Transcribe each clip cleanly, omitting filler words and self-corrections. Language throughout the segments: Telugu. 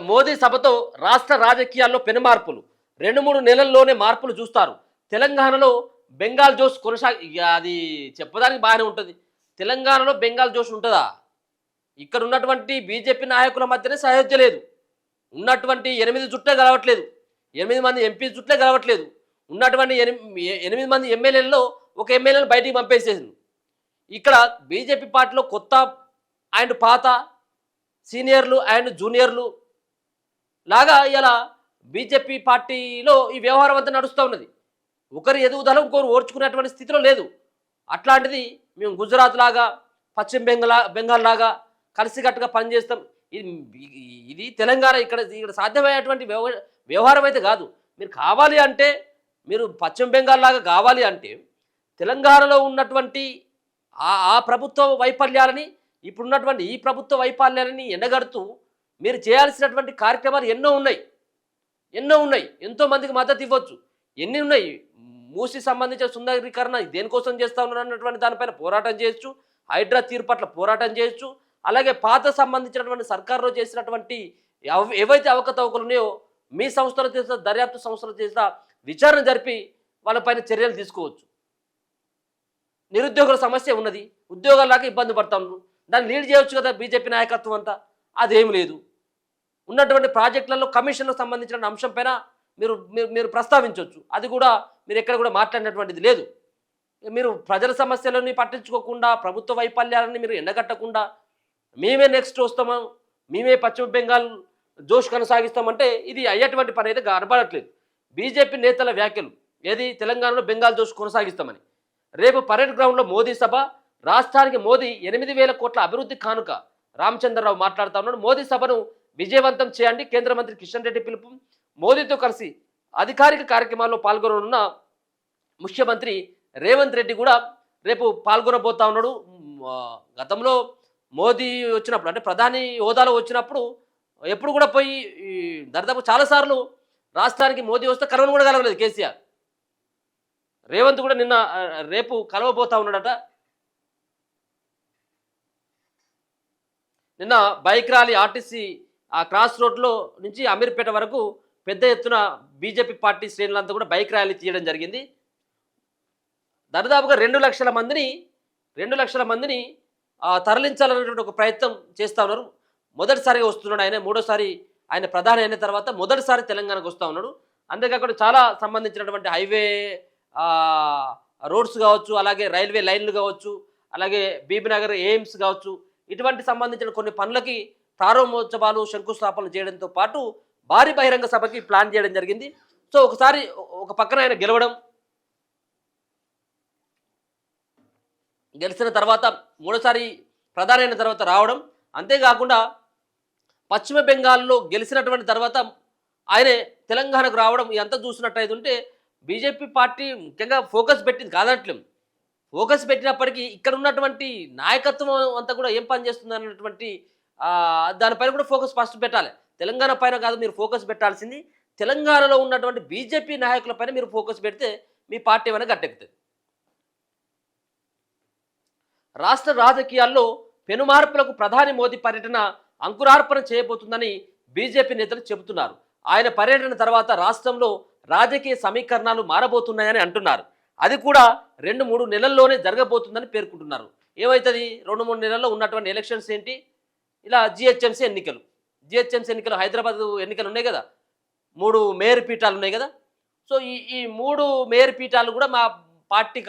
మోదీ సభతో రాష్ట్ర రాజకీయాల్లో పెనుమార్పులు 2-3 నెలల్లోనే మార్పులు చూస్తారు. తెలంగాణలో బెంగాల్ జోష్ అది చెప్పడానికి బాగానే ఉంటుంది. తెలంగాణలో బెంగాల్ జోష్ ఉంటుందా? ఇక్కడ ఉన్నటువంటి బీజేపీ నాయకుల మధ్యనే సయోధ్య లేదు. ఉన్నటువంటి 8 జుట్లే గెలవట్లేదు. 8 మంది ఎంపీ జుట్లే గెలవట్లేదు. ఉన్నటువంటి 8 మంది ఎమ్మెల్యేలలో ఒక ఎమ్మెల్యేని బయటికి పంపేసేసింది. ఇక్కడ బీజేపీ పార్టీలో కొత్త అండ్ పాత, సీనియర్లు అండ్ జూనియర్లు లాగా ఇలా బీజేపీ పార్టీలో ఈ వ్యవహారం అంతా నడుస్తూ ఉన్నది. ఒకరు ఎదుగుదల ఇంకొకరు ఓర్చుకునేటువంటి స్థితిలో లేదు. అట్లాంటిది మేము గుజరాత్ లాగా, పశ్చిమ బెంగాల్ లాగా కలిసికట్టుగా పనిచేస్తాం. ఇది తెలంగాణ ఇక్కడ సాధ్యమయ్యేటువంటి వ్యవహారం అయితే కాదు. మీరు కావాలి అంటే, మీరు పశ్చిమ బెంగాల్ లాగా కావాలి అంటే తెలంగాణలో ఉన్నటువంటి ఆ ప్రభుత్వ వైఫల్యాలని, ఇప్పుడున్నటువంటి ఈ ప్రభుత్వ వైఫల్యాలని ఎండగడుతూ మీరు చేయాల్సినటువంటి కార్యక్రమాలు ఎన్నో ఉన్నాయి. ఎంతోమందికి మద్దతు ఇవ్వచ్చు. ఎన్ని ఉన్నాయి? మూసి సంబంధించిన సుందరీకరణ దేనికోసం చేస్తూ ఉన్నారు అన్నటువంటి దానిపైన పోరాటం చేయొచ్చు. హైడ్రా తీర్పు పట్ల పోరాటం చేయొచ్చు. అలాగే పాత సంబంధించినటువంటి సర్కారులో చేసినటువంటి ఏవైతే అవకతవకలు ఉన్నాయో మీ సంస్థలు చేసిన దర్యాప్తు సంస్థలు చేసిన విచారణ జరిపి వాళ్ళపైన చర్యలు తీసుకోవచ్చు. నిరుద్యోగుల సమస్య ఉన్నది. ఉద్యోగాలాగా ఇబ్బంది పడతాము. దాన్ని లీడ్ చేయవచ్చు కదా బీజేపీ నాయకత్వం అంతా. అదేం లేదు. ఉన్నటువంటి ప్రాజెక్టులలో కమిషన్లకు సంబంధించిన అంశం పైన మీరు ప్రస్తావించవచ్చు. అది కూడా మీరు ఎక్కడ కూడా మాట్లాడినటువంటిది లేదు. మీరు ప్రజల సమస్యలని పట్టించుకోకుండా, ప్రభుత్వ వైఫల్యాలని మీరు ఎండగట్టకుండా, మేమే నెక్స్ట్ వస్తాము, మేమే పశ్చిమ బెంగాల్ జోష్ కొనసాగిస్తామంటే ఇది అయ్యేటువంటి పని అయితే కనబడట్లేదు. బీజేపీ నేతల వ్యాఖ్యలు ఏది తెలంగాణలో బెంగాల్ జోష్ కొనసాగిస్తామని. రేపు పరేడ్ గ్రౌండ్లో మోదీ సభ. రాష్ట్రానికి మోదీ 8,000 కోట్ల అభివృద్ధి కానుక. రామచంద్రరావు మాట్లాడుతూ ఉన్నాడు. మోదీ సభను విజయవంతం చేయండి కేంద్ర మంత్రి కిషన్ రెడ్డి పిలుపు. మోదీతో కలిసి అధికారిక కార్యక్రమాల్లో పాల్గొననున్న ముఖ్యమంత్రి రేవంత్ రెడ్డి కూడా రేపు పాల్గొనబోతా ఉన్నాడు. గతంలో మోదీ వచ్చినప్పుడు, అంటే ప్రధాని హోదాలో వచ్చినప్పుడు ఎప్పుడు కూడా పోయి దాదాపు చాలాసార్లు రాష్ట్రానికి మోదీ వస్తే కలవను కూడా కలవలేదు కేసీఆర్. రేవంత్ కూడా రేపు కలవబోతా ఉన్నాడట. నిన్న బైక్ ర్యాలీ ఆర్టీసీ ఆ క్రాస్ రోడ్లో నుంచి అమీర్పేట వరకు పెద్ద ఎత్తున బీజేపీ పార్టీ శ్రేణులంతా కూడా బైక్ ర్యాలీ తీయడం జరిగింది. దాదాపుగా 2 లక్షల మందిని తరలించాలనేటువంటి ఒక ప్రయత్నం చేస్తూ ఉన్నారు. మొదటిసారిగా వస్తున్నాడు ఆయన. మూడోసారి ఆయన ప్రధాని అయిన తర్వాత మొదటిసారి తెలంగాణకు వస్తూ ఉన్నాడు. అంతేకాకుండా చాలా సంబంధించినటువంటి హైవే రోడ్స్ కావచ్చు, అలాగే రైల్వే లైన్లు కావచ్చు, అలాగే బీబీనగర్ ఎయిమ్స్ కావచ్చు, ఇటువంటి సంబంధించిన కొన్ని పనులకి ప్రారంభోత్సవాలు, శంకుస్థాపనలు చేయడంతో పాటు భారీ బహిరంగ సభకి ప్లాన్ చేయడం జరిగింది. సో ఒకసారి ఒక పక్కన ఆయన గెలిచిన తర్వాత మూడోసారి ప్రధాని అయిన తర్వాత రావడం, అంతేకాకుండా పశ్చిమ బెంగాల్లో గెలిచినటువంటి తర్వాత ఆయనే తెలంగాణకు రావడం, ఇదంతా చూసినట్టయితే ఉంటే బీజేపీ పార్టీ ముఖ్యంగా ఫోకస్ పెట్టింది కాదనట్లేదు. ఫోకస్ పెట్టినప్పటికీ ఇక్కడ ఉన్నటువంటి నాయకత్వం అంతా కూడా ఏం పని చేస్తుంది అన్నటువంటి దానిపైన కూడా ఫోకస్ ఫస్ట్ పెట్టాలి. తెలంగాణ పైన కాదు మీరు ఫోకస్ పెట్టాల్సింది, తెలంగాణలో ఉన్నటువంటి బీజేపీ నాయకుల పైన మీరు ఫోకస్ పెడితే మీ పార్టీ ఏమైనా గట్టెక్కుతుంది. రాష్ట్ర రాజకీయాల్లో పెనుమార్పులకు ప్రధాని మోదీ పర్యటన అంకురార్పణ చేయబోతుందని బీజేపీ నేతలు చెబుతున్నారు. ఆయన పర్యటన తర్వాత రాష్ట్రంలో రాజకీయ సమీకరణాలు మారబోతున్నాయని అంటున్నారు. అది కూడా 2-3 నెలల్లోనే జరగబోతుందని పేర్కొంటున్నారు. ఏమవుతుంది? 2-3 నెలల్లో ఉన్నటువంటి ఎలక్షన్స్ ఏంటి? ఇలా జిహెచ్ఎంసీ ఎన్నికలు, హైదరాబాద్ ఎన్నికలు ఉన్నాయి కదా, 3 మేయర్ పీఠాలు ఉన్నాయి కదా. సో ఈ 3 మేయర్ పీఠాలు కూడా మా పార్టీ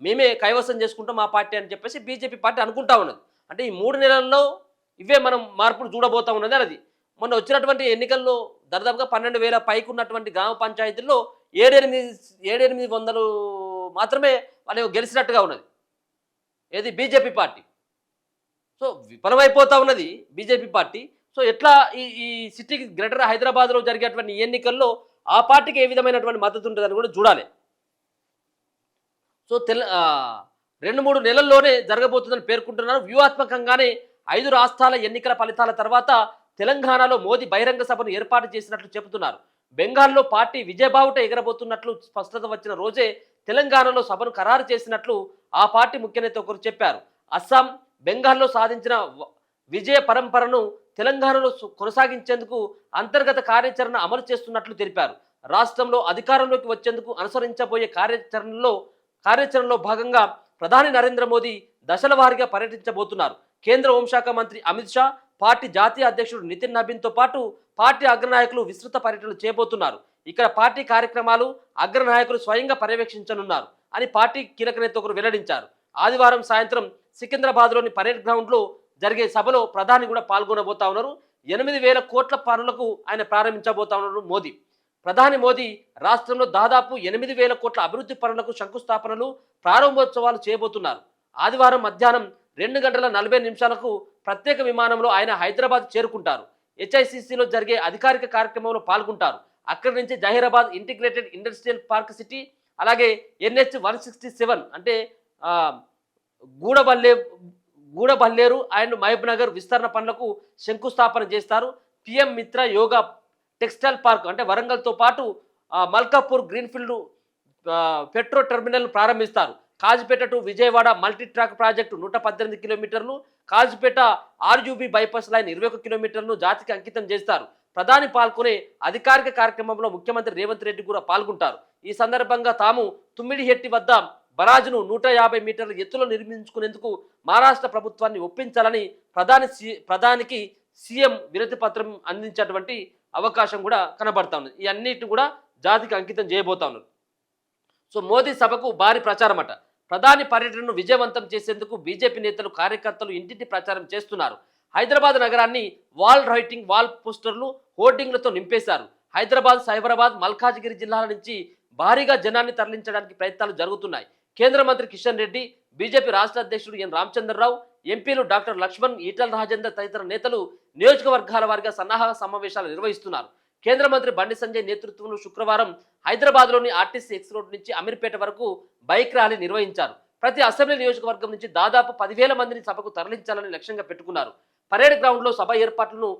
మేమే కైవసం చేసుకుంటాం మా పార్టీ అని చెప్పేసి బీజేపీ పార్టీ అనుకుంటా ఉన్నది. అంటే ఈ 3 నెలల్లో ఇవే మనం మార్పులు చూడబోతా ఉన్నది అన్నది. మొన్న వచ్చినటువంటి ఎన్నికల్లో దాదాపుగా 12,000 పైకి ఉన్నటువంటి గ్రామ పంచాయతీల్లో 700 మాత్రమే వాళ్ళు గెలిచినట్టుగా ఉన్నది. ఏది? BJP party. సో విఫలమైపోతా ఉన్నది బీజేపీ పార్టీ. సో ఎట్లా ఈ సిటీ గ్రేటర్ హైదరాబాద్లో జరిగేటువంటి ఎన్నికల్లో ఆ పార్టీకి ఏ విధమైనటువంటి మద్దతు ఉంటుందని కూడా చూడాలి. సో 2-3 నెలల్లోనే జరగబోతుందని పేర్కొంటున్నారు. వ్యూహాత్మకంగానే 5 రాష్ట్రాల ఎన్నికల ఫలితాల తర్వాత తెలంగాణలో మోదీ బహిరంగ సభను ఏర్పాటు చేసినట్లు చెబుతున్నారు. బెంగాల్లో పార్టీ విజయబావుట ఎగరబోతున్నట్లు స్పష్టత వచ్చిన రోజే తెలంగాణలో సభను ఖరారు చేసినట్లు ఆ పార్టీ ముఖ్య నేత ఒకరు చెప్పారు. అస్సాం, బెంగాల్లో సాధించిన విజయ పరంపరను తెలంగాణలో కొనసాగించేందుకు అంతర్గత కార్యాచరణ అమలు చేస్తున్నట్లు తెలిపారు. రాష్ట్రంలో అధికారంలోకి వచ్చేందుకు అనుసరించబోయే కార్యాచరణలో భాగంగా ప్రధాని నరేంద్ర మోదీ దశల వారీగా పర్యటించబోతున్నారు. కేంద్ర హోంశాఖ మంత్రి అమిత్ షా, పార్టీ జాతీయ అధ్యక్షుడు నితిన్ నబీన్తో పాటు పార్టీ అగ్రనాయకులు విస్తృత పర్యటనలు చేయబోతున్నారు. ఇక్కడ పార్టీ కార్యక్రమాలు అగ్రనాయకులు స్వయంగా పర్యవేక్షించనున్నారు అని పార్టీ కీలక నేత ఒకరు వెల్లడించారు. ఆదివారం సాయంత్రం సికింద్రాబాద్లోని పరేడ్ గ్రౌండ్లో జరిగే సభలో ప్రధాని కూడా పాల్గొనబోతా ఉన్నారు. 8,000 కోట్ల పనులకు ఆయన ప్రారంభించబోతా ఉన్నారు మోదీ. ప్రధాని మోదీ రాష్ట్రంలో దాదాపు 8,000 కోట్ల అభివృద్ధి పనులకు శంకుస్థాపనలు, ప్రారంభోత్సవాలు చేయబోతున్నారు. ఆదివారం మధ్యాహ్నం 2:40 ప్రత్యేక విమానంలో ఆయన హైదరాబాద్ చేరుకుంటారు. హెచ్ఐసిసిలో జరిగే అధికారిక కార్యక్రమంలో పాల్గొంటారు. అక్కడి నుంచి Zaheerabad integrated industrial park city, అలాగే NH-167 అంటే గూడబల్లేరు అండ్ మహబూబ్ నగర్ విస్తరణ పనులకు శంకుస్థాపన చేస్తారు. పిఎం మిత్ర యోగా టెక్స్టైల్ పార్క్ అంటే వరంగల్తో పాటు మల్కాపూర్ గ్రీన్ఫీల్డ్ పెట్రో టెర్మినల్ను ప్రారంభిస్తారు. Kazipet to Vijayawada multi track project 118 కిలోమీటర్లు, కాజిపేట ఆర్యూబీ బైపాస్ లైన్ 21 కిలోమీటర్లను జాతికి అంకితం చేస్తారు. ప్రధాని పాల్గొనే అధికారిక కార్యక్రమంలో ముఖ్యమంత్రి రేవంత్ రెడ్డి కూడా పాల్గొంటారు. ఈ సందర్భంగా తాము తుమ్మిడిహెట్టి వద్ద బరాజును 150 మీటర్ల ఎత్తులో నిర్మించుకునేందుకు మహారాష్ట్ర ప్రభుత్వాన్ని ఒప్పించాలని ప్రధానికి సీఎం వినతి పత్రం అందించేటువంటి అవకాశం కూడా కనబడతా ఉన్నది. ఈ అన్నిటిని కూడా జాతికి అంకితం చేయబోతా ఉన్నారు. సో మోదీ సభకు భారీ ప్రచారం అట. ప్రధాని పర్యటనను విజయవంతం చేసేందుకు బీజేపీ నేతలు, కార్యకర్తలు ఇంటింటి ప్రచారం చేస్తున్నారు. హైదరాబాద్ నగరాన్ని వాల్ పోస్టర్లు, హోర్డింగ్లతో నింపేశారు. హైదరాబాద్, సైబరాబాద్, మల్కాజ్గిరి జిల్లాల నుంచి భారీగా జనాన్ని తరలించడానికి ప్రయత్నాలు జరుగుతున్నాయి. కేంద్ర మంత్రి కిషన్ రెడ్డి, బీజేపీ రాష్ట్ర అధ్యక్షుడు ఎన్ రామచంద్రరావు, ఎంపీలు డాక్టర్ లక్ష్మణ్, ఈటల రాజేందర్ తదితర నేతలు నియోజకవర్గాల వారీగా సన్నాహక సమావేశాలు నిర్వహిస్తున్నారు. కేంద్ర మంత్రి బండి సంజయ్ నేతృత్వంలో శుక్రవారం హైదరాబాద్లోని ఆర్టీసీ ఎక్స్ రోడ్ నుంచి అమీర్పేట వరకు బైక్ ర్యాలీ నిర్వహించారు. ప్రతి అసెంబ్లీ నియోజకవర్గం నుంచి దాదాపు 10,000 మందిని సభకు తరలించాలని లక్ష్యంగా పెట్టుకున్నారు. పరేడ్ గ్రౌండ్లో సభ ఏర్పాట్లను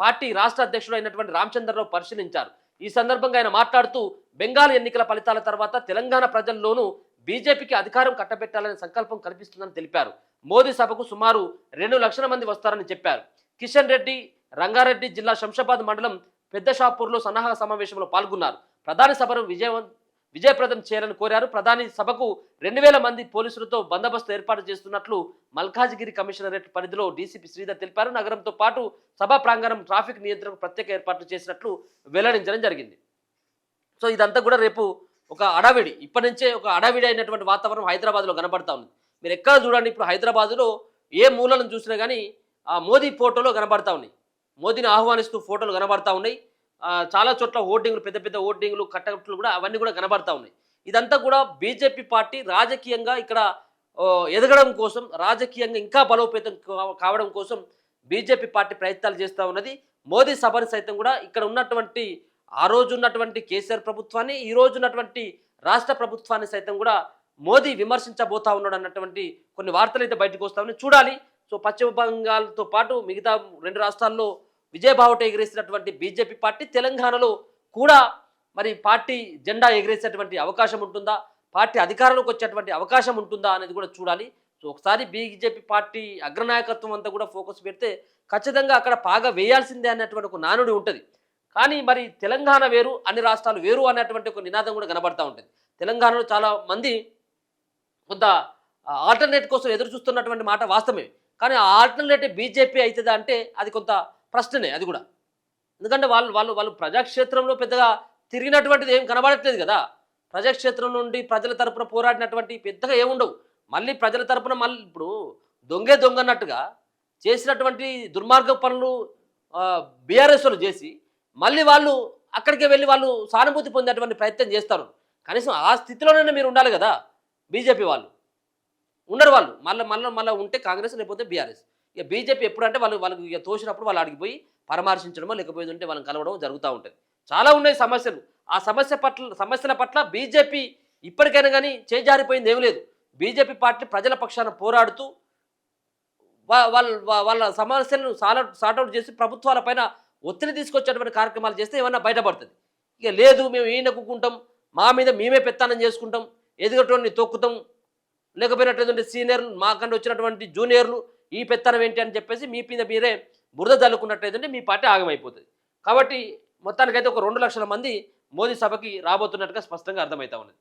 పార్టీ రాష్ట్ర అధ్యక్షుడు అయినటువంటి రామచంద్రరావు పరిశీలించారు. ఈ సందర్భంగా ఆయన మాట్లాడుతూ బెంగాల్ ఎన్నికల ఫలితాల తర్వాత తెలంగాణ ప్రజల్లోనూ బీజేపీకి అధికారం కట్టబెట్టాలనే సంకల్పం కనిపిస్తుందని తెలిపారు. మోదీ సభకు సుమారు 2 లక్షల మంది వస్తారని చెప్పారు. కిషన్ రెడ్డి రంగారెడ్డి జిల్లా శంషాబాద్ మండలం పెద్దషాపూర్లో సన్నాహక సమావేశంలో పాల్గొన్నారు. ప్రధాని సభను విజయప్రదం చేయాలని కోరారు. ప్రధాని సభకు 2,000 మంది పోలీసులతో బందోబస్తు ఏర్పాటు చేస్తున్నట్లు మల్కాజ్గిరి కమిషనరేట్ పరిధిలో డీసీపీ శ్రీధర్ తెలిపారు. నగరంతో పాటు సభా ప్రాంగణం ట్రాఫిక్ నియంత్రణకు ప్రత్యేక ఏర్పాట్లు చేసినట్లు వెల్లడించడం జరిగింది. సో ఇదంతా కూడా రేపు ఒక అడావిడి, ఇప్పటి నుంచే ఒక అడావిడి అయినటువంటి వాతావరణం హైదరాబాద్లో కనబడతా ఉంది. మీరు ఎక్కడ చూడండి, ఇప్పుడు హైదరాబాద్లో ఏ మూలను చూసినా కానీ మోదీ ఫోటోలో కనబడతా ఉన్నాయి. మోదీని ఆహ్వానిస్తూ ఫోటోలు కనబడతా ఉన్నాయి. చాలా చోట్ల హోర్డింగ్లు, పెద్ద పెద్ద హోర్డింగ్లు, కట్టట్లు కూడా అవన్నీ కూడా కనబడతా ఉన్నాయి. ఇదంతా కూడా బీజేపీ పార్టీ రాజకీయంగా ఇక్కడ ఎదగడం కోసం, రాజకీయంగా ఇంకా బలోపేతం కావడం కోసం బీజేపీ పార్టీ ప్రయత్నాలు చేస్తూ ఉన్నది. మోదీ సభని సైతం కూడా ఇక్కడ ఉన్నటువంటి ఆ రోజు ఉన్నటువంటి కేసీఆర్ ప్రభుత్వాన్ని, ఈ రోజు ఉన్నటువంటి రాష్ట్ర ప్రభుత్వాన్ని సైతం కూడా మోదీ విమర్శించబోతా ఉన్నాడు అన్నటువంటి కొన్ని వార్తలు అయితే బయటకు వస్తా ఉన్నాయి. చూడాలి. సో పశ్చిమ బెంగాల్తో పాటు మిగతా 2 రాష్ట్రాల్లో విజయబావుట ఎగిరేసినటువంటి బీజేపీ పార్టీ తెలంగాణలో కూడా మరి పార్టీ జెండా ఎగిరేసేటువంటి అవకాశం ఉంటుందా, పార్టీ అధికారంలోకి వచ్చేటువంటి అవకాశం ఉంటుందా అనేది కూడా చూడాలి. సో ఒకసారి బీజేపీ పార్టీ అగ్రనాయకత్వం అంతా కూడా ఫోకస్ పెడితే ఖచ్చితంగా అక్కడ పాగా వేయాల్సిందే అన్నటువంటి ఒక నానుడి ఉంటుంది. కానీ మరి తెలంగాణ వేరు, అన్ని రాష్ట్రాలు వేరు అన్నటువంటి ఒక నినాదం కూడా కనబడతా ఉంటుంది. తెలంగాణలో చాలా మంది కొంత ఆల్టర్నేట్ కోసం ఎదురు చూస్తున్నటువంటి మాట వాస్తవమే. కానీ ఆ ఆల్టర్నేటివ్ బీజేపీ అవుతుందా అంటే అది కొంత ప్రశ్ననే అది కూడా. ఎందుకంటే వాళ్ళు ప్రజాక్షేత్రంలో పెద్దగా తిరిగినటువంటిది ఏం కనబడట్లేదు కదా. ప్రజాక్షేత్రం నుండి ప్రజల తరపున పోరాడినటువంటి పెద్దగా ఏముండవు. మళ్ళీ ప్రజల తరపున మళ్ళీ ఇప్పుడు దొంగ అన్నట్టుగా చేసినటువంటి దుర్మార్గ పనులు బీఆర్ఎస్ వాళ్ళు చేసి మళ్ళీ వాళ్ళు అక్కడికే వెళ్ళి వాళ్ళు సానుభూతి పొందేటువంటి ప్రయత్నం చేస్తారు. కనీసం ఆ స్థితిలోనైనా మీరు ఉండాలి కదా. బీజేపీ వాళ్ళు ఉండరు. వాళ్ళు మళ్ళీ ఉంటే కాంగ్రెస్, లేకపోతే బీఆర్ఎస్. ఇక బీజేపీ ఎప్పుడంటే వాళ్ళకి ఇక తోసినప్పుడు వాళ్ళు అడిగిపోయి పరామర్శించడమో లేకపోతే ఉంటే వాళ్ళని కలవడం జరుగుతూ ఉంటుంది. చాలా ఉన్నాయి సమస్యలు. ఆ సమస్యల పట్ల బీజేపీ ఇప్పటికైనా కానీ చేజారిపోయింది ఏం లేదు. బీజేపీ పార్టీ ప్రజల పక్షాన పోరాడుతూ వాళ్ళ సమస్యలను సార్ట్అవుట్ చేసి ప్రభుత్వాలపైన ఒత్తిడి తీసుకొచ్చేటువంటి కార్యక్రమాలు చేస్తే ఏమన్నా బయటపడుతుంది. ఇక లేదు మేము ఈయనకుంటాం, మా మీద మేమే పెత్తానం చేసుకుంటాం, ఎదుగటువంటి తొక్కుతాం, లేకపోయినటువంటి సీనియర్లు మాకంటే వచ్చినటువంటి జూనియర్లు ఈ పెత్తనం ఏంటి అని చెప్పేసి మీ మీద మీరే బురద జల్లుకున్నట్టయితే మీ పార్టీ ఆగమైపోతుంది. కాబట్టి మొత్తానికైతే ఒక 2 లక్షల మంది మోదీ సభకి రాబోతున్నట్టుగా స్పష్టంగా అర్థమవుతా ఉన్నది.